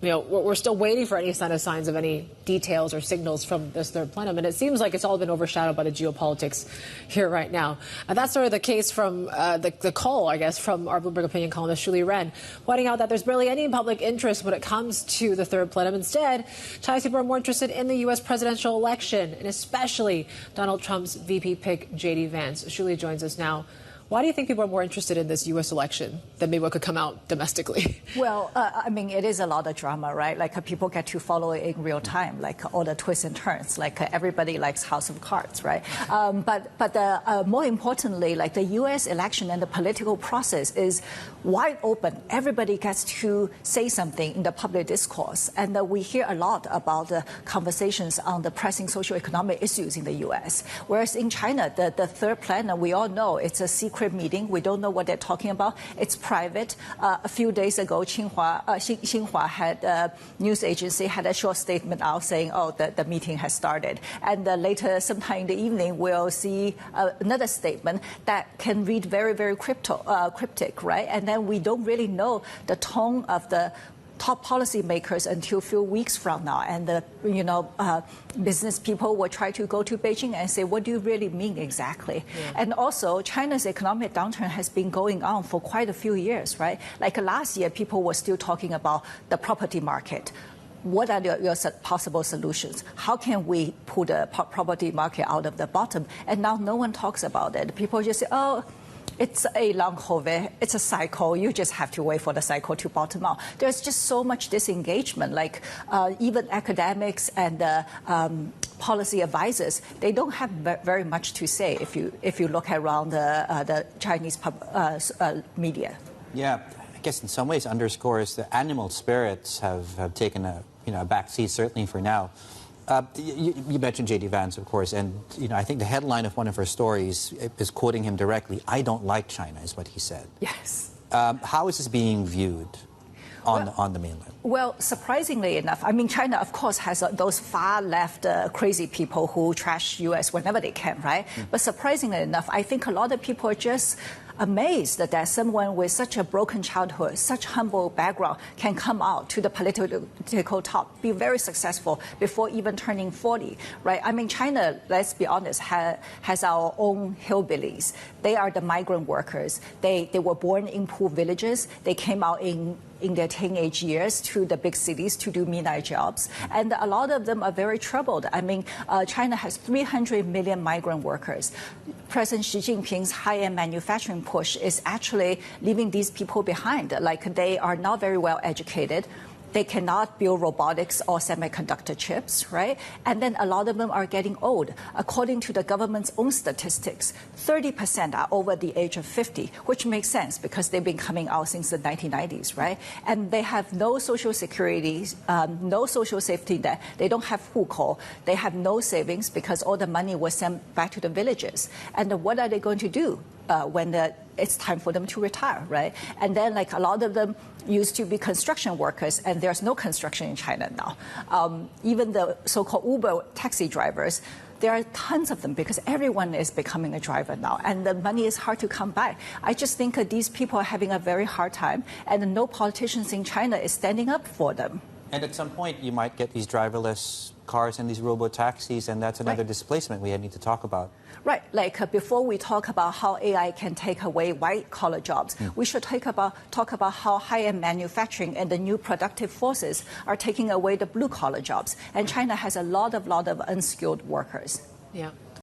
we're still waiting for any signs of any details or signals from this third plenum. And it seems like it's all been overshadowed by the geopolitics here right now. And that's sort of the case from the call, I guess, from our Bloomberg Opinion columnist, Shuli Ren, pointing out that there's barely any public interest when it comes to the third plenum. Instead, Chinese people are more interested in the U.S. presidential election, and especially Donald Trump's VP pick, JD Vance. Shuli joins us now. Why do you think people are more interested in this U.S. election than maybe what could come out domestically? Well, I mean, it is a lot of drama, right? Like people get to follow it in real time, like all the twists and turns. Like everybody likes House of Cards, right? But more importantly, like the U.S. election and the political process is wide open. Everybody gets to say something in the public discourse, and we hear a lot about the conversations on the pressing socioeconomic issues in the U.S. Whereas in China, the third plenum, we all know it's a secret meeting. We don't know what they're talking about. It's private. A few days ago, Xinhua had a news agency had a short statement out saying, "Oh, the meeting has started." And later, sometime in the evening, we'll see another statement that can read very, very cryptic, right? And then we don't really know the tone of the top policymakers until a few weeks from now. And business people will try to go to Beijing and say, what do you really mean exactly? Yeah. And also, China's economic downturn has been going on for quite a few years, right? Like last year, people were still talking about the property market. What are your possible solutions? How can we pull the property market out of the bottom? And now no one talks about it. People just say, oh, it's a long COVID. It's a cycle. You just have to wait for the cycle to bottom out. There's just so much disengagement. Like even academics and policy advisors, they don't have very much to say if you look around the Chinese media. Yeah, I guess in some ways underscores the animal spirits have taken a backseat, certainly for now. You mentioned JD Vance, of course, and I think the headline of one of her stories is quoting him directly. "I don't like China," is what he said. Yes. How is this being viewed on the mainland? Well, surprisingly enough, I mean, China, of course, has those far left crazy people who trash U.S. whenever they can, right? But surprisingly enough, I think a lot of people are just amazed that someone with such a broken childhood, such humble background can come out to the political top, be very successful before even turning 40, right? I mean, China, let's be honest, has our own hillbillies. They are the migrant workers. They were born in poor villages. They came out in their teenage years to the big cities to do midnight jobs. And a lot of them are very troubled. I mean, China has 300 million migrant workers. President Xi Jinping's high-end manufacturing push is actually leaving these people behind. Like, they are not very well educated. They cannot build robotics or semiconductor chips, right? And then a lot of them are getting old. According to the government's own statistics, 30% are over the age of 50, which makes sense because they've been coming out since the 1990s, right? And they have no social security, no social safety net. They don't have hukou. They have no savings because all the money was sent back to the villages. And what are they going to do when it's time for them to retire, right? And then, like, a lot of them used to be construction workers, and there's no construction in China now. Even the so-called Uber taxi drivers, there are tons of them because everyone is becoming a driver now, and the money is hard to come by. I just think these people are having a very hard time, and no politicians in China is standing up for them. And at some point, you might get these driverless cars and these robo-taxis, and that's another displacement we need to talk about. Right. Like before we talk about how AI can take away white-collar jobs, we should talk about how high-end manufacturing and the new productive forces are taking away the blue-collar jobs. And China has a lot of unskilled workers. Yeah.